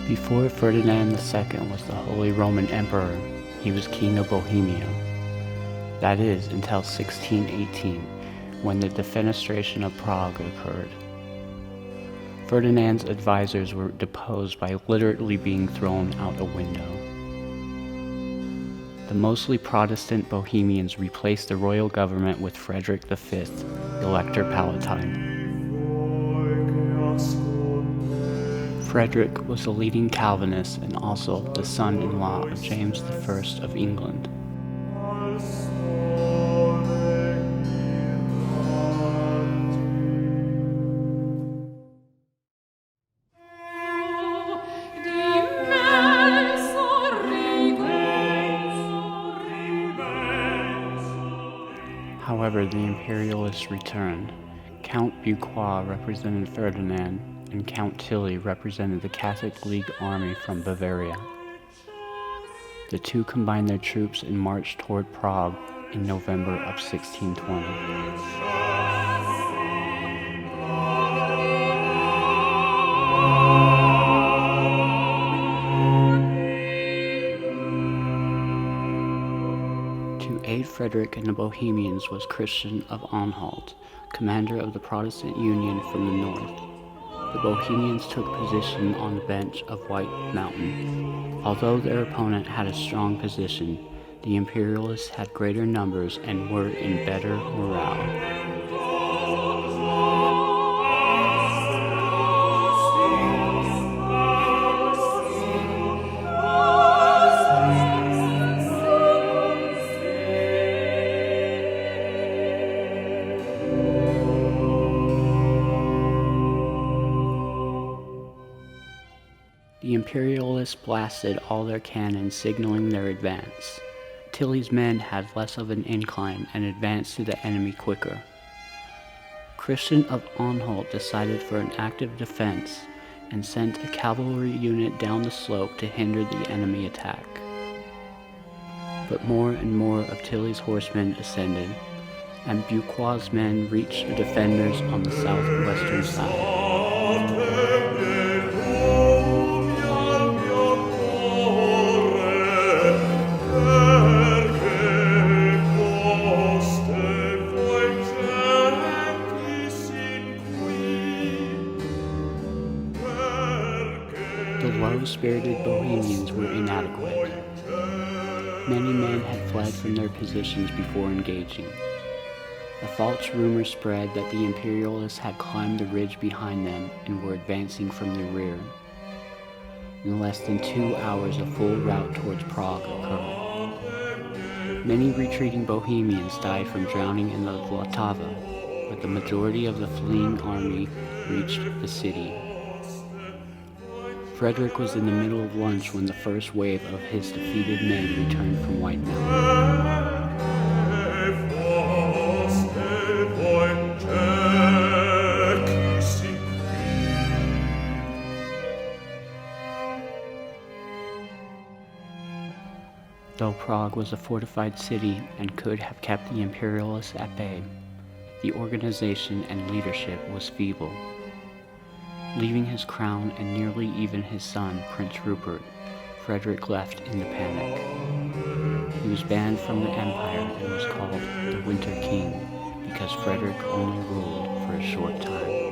Before Ferdinand II was the Holy Roman Emperor, he was King of Bohemia. That is, until 1618, when the Defenestration of Prague occurred. Ferdinand's advisors were deposed by literally being thrown out the window. The mostly Protestant Bohemians replaced the royal government with Frederick V, Elector Palatine. Frederick was a leading Calvinist and also the son-in-law of James I of England. However, the Imperialists returned. Count Bucquoy represented Ferdinand, and Count Tilly represented the Catholic League army from Bavaria. The two combined their troops and marched toward Prague in November of 1620. To aid Frederick and the Bohemians was Christian of Anhalt, commander of the Protestant Union from the north. The Bohemians took position on the bench of White Mountain. Although their opponent had a strong position, the Imperialists had greater numbers and were in better morale. The Imperialists blasted all their cannon, signaling their advance. Tilly's men had less of an incline and advanced to the enemy quicker. Christian of Anhalt decided for an active defense and sent a cavalry unit down the slope to hinder the enemy attack. But more and more of Tilly's horsemen ascended, and Bucquoy's men reached the defenders on the southwestern side. The low-spirited Bohemians were inadequate. Many men had fled from their positions before engaging. A false rumor spread that the Imperialists had climbed the ridge behind them and were advancing from the rear. In less than 2 hours, a full rout towards Prague occurred. Many retreating Bohemians died from drowning in the Vltava, but the majority of the fleeing army reached the city. Frederick was in the middle of lunch when the first wave of his defeated men returned from White Mountain. Though Prague was a fortified city and could have kept the Imperialists at bay, the organization and leadership was feeble. Leaving his crown and nearly even his son, Prince Rupert, Frederick left in the panic. He was banned from the empire and was called the Winter King because Frederick only ruled for a short time.